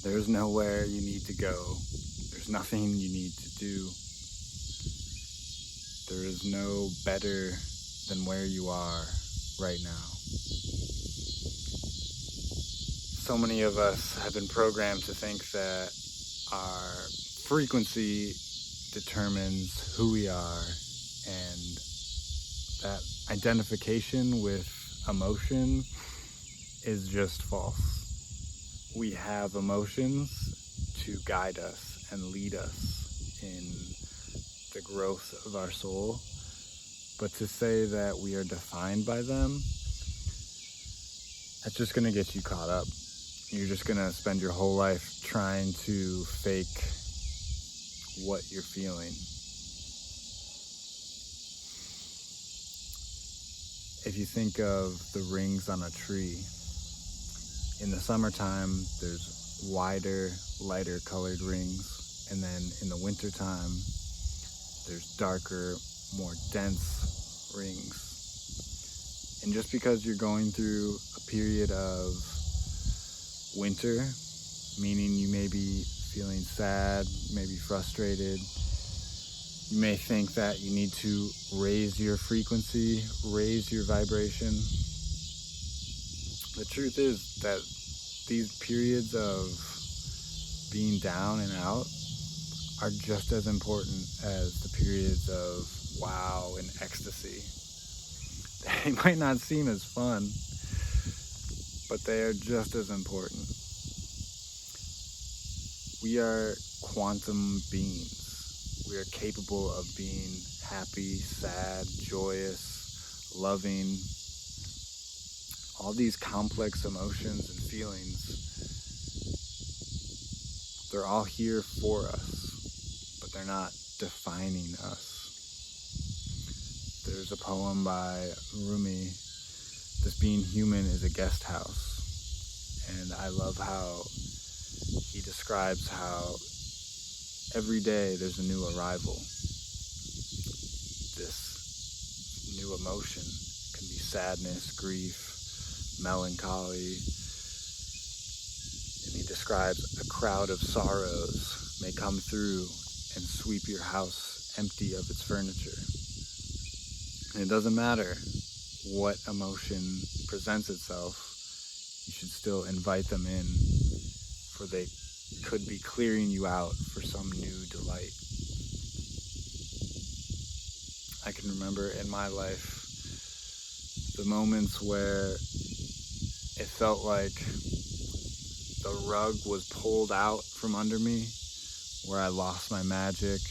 There's nowhere you need to go. There's nothing you need to do. There is no better than where you are right now. So many of us have been programmed to think that our frequency determines who we are, and that identification with emotion is just false. We have emotions to guide us and lead us in the growth of our soul, but to say that we are defined by them, that's just going to get you caught up. You're just going to spend your whole life trying to fake what you're feeling. If you think of the rings on a tree, in the summertime, there's wider, lighter colored rings. And then in the wintertime, there's darker, more dense rings. And just because you're going through a period of winter, meaning you may be feeling sad, maybe frustrated, you may think that you need to raise your frequency, raise your vibration. The truth is that these periods of being down and out are just as important as the periods of wow and ecstasy. They might not seem as fun, but they are just as important. We are quantum beings. We are capable of being happy, sad, joyous, loving. All these complex emotions and feelings, they're all here for us, but they're not defining us. There's a poem by Rumi, "This being human is a guest house." And I love how he describes how every day there's a new arrival. This new emotion can be sadness, grief, melancholy. And he describes a crowd of sorrows may come through and sweep your house empty of its furniture. And it doesn't matter what emotion presents itself, you should still invite them in, for they could be clearing you out for some new delight. I can remember in my life the moments where it felt like the rug was pulled out from under me, where I lost my magic,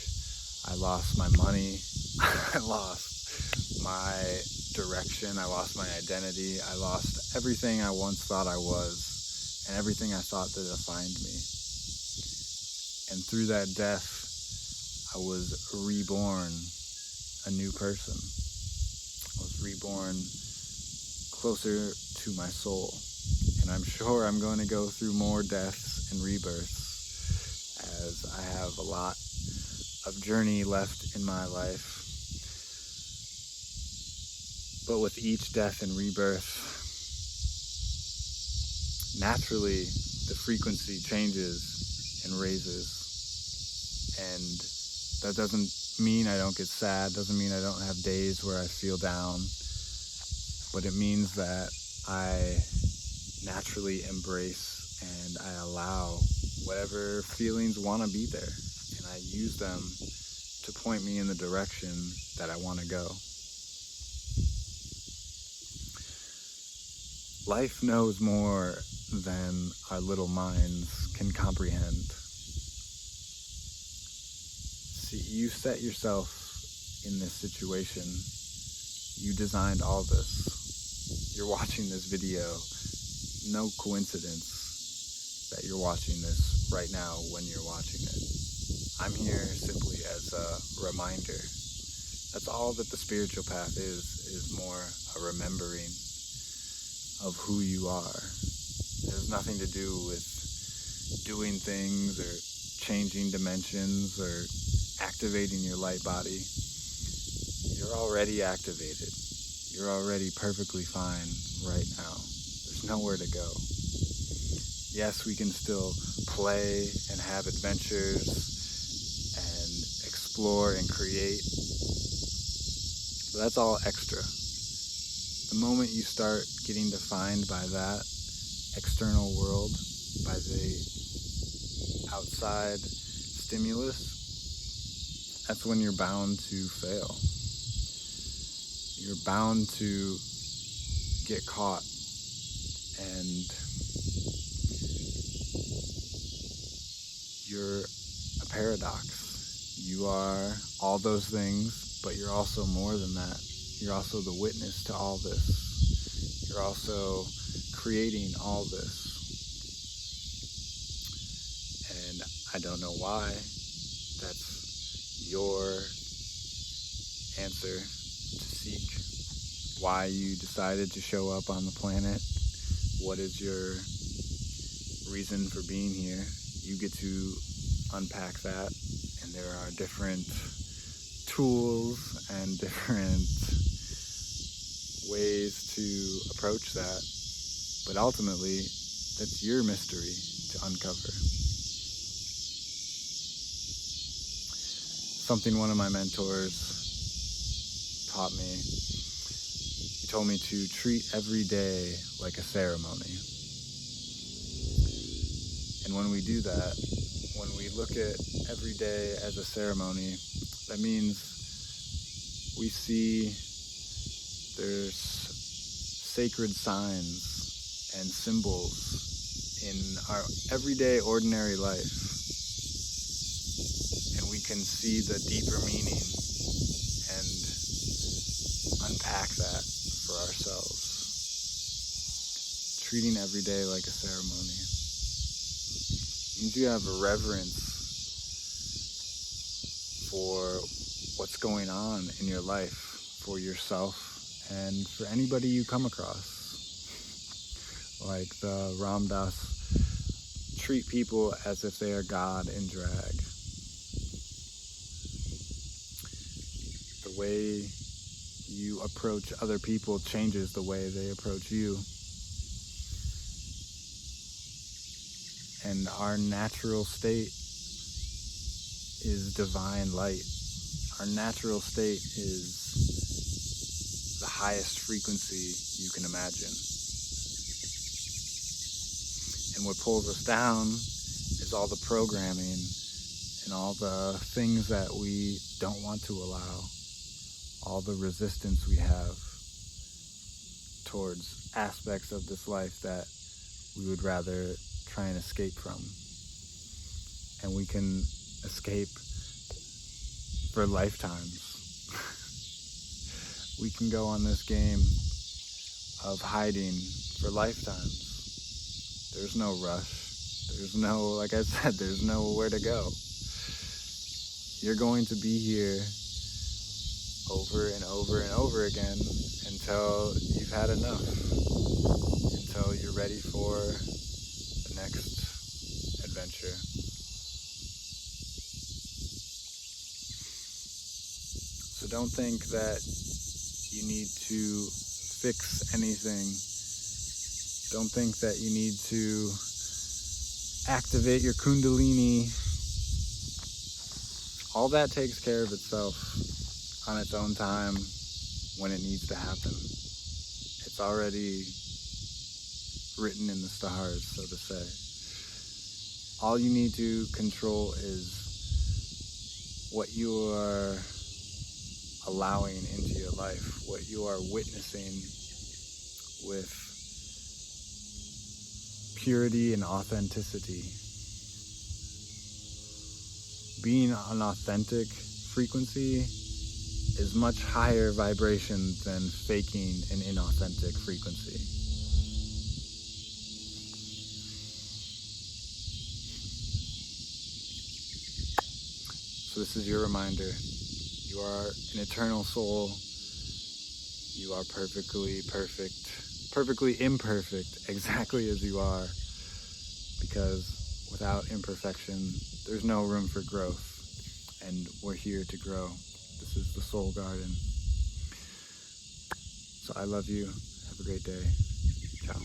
I lost my money, I lost my direction, I lost my identity, I lost everything I once thought I was, and everything I thought that defined me. And through that death, I was reborn a new person. I was reborn closer to my soul. And I'm sure I'm going to go through more deaths and rebirths, as I have a lot of journey left in my life. But with each death and rebirth, naturally the frequency changes and raises. And that doesn't mean I don't get sad, doesn't mean I don't have days where I feel down, but it means that I naturally embrace and I allow whatever feelings want to be there, and I use them to point me in the direction that I want to go. Life knows more than our little minds can comprehend. See, you set yourself in this situation. You designed all this. You're watching this video. No coincidence that you're watching this right now when you're watching it. I'm here simply as a reminder. That's all that the spiritual path is more a remembering of who you are. It has nothing to do with doing things or changing dimensions or activating your light body. You're already activated. You're already perfectly fine right now. There's nowhere to go. Yes, we can still play and have adventures and explore and create, but that's all extra. The moment you start getting defined by that external world, by the outside stimulus, that's when you're bound to fail. You're bound to get caught, and you're a paradox. You are all those things, but you're also more than that. You're also the witness to all this. You're also creating all this. And I don't know why. That's your answer to seek. Why you decided to show up on the planet. What is your reason for being here? You get to unpack that, and there are different tools and different ways to approach that, but ultimately that's your mystery to uncover. Something one of my mentors taught me, he told me to treat every day like a ceremony. And when we do that, when we look at every day as a ceremony, that means we see there's sacred signs and symbols in our everyday ordinary life. And we can see the deeper meaning and unpack that for ourselves. Treating every day like a ceremony. You have a reverence for what's going on in your life, for yourself, and for anybody you come across. Like the Ram Dass, treat people as if they are God in drag. The way you approach other people changes the way they approach you. And our natural state is divine light. Our natural state is the highest frequency you can imagine. And what pulls us down is all the programming and all the things that we don't want to allow, all the resistance we have towards aspects of this life that we would rather try and escape from. And we can escape for lifetimes. We can go on this game of hiding for lifetimes. There's no rush. There's no, like I said, there's nowhere to go. You're going to be here over and over and over again until you've had enough, until you're ready for next adventure. So don't think that you need to fix anything. Don't think that you need to activate your kundalini. All that takes care of itself on its own time when it needs to happen. It's already written in the stars, so to say. All you need to control is what you are allowing into your life, what you are witnessing with purity and authenticity. Being an authentic frequency is much higher vibration than faking an inauthentic frequency. So this is your reminder. You are an eternal soul. You are perfectly perfect, perfectly imperfect, exactly as you are. Because without imperfection, there's no room for growth. And we're here to grow. This is the Soul Garden. So I love you. Have a great day. Ciao.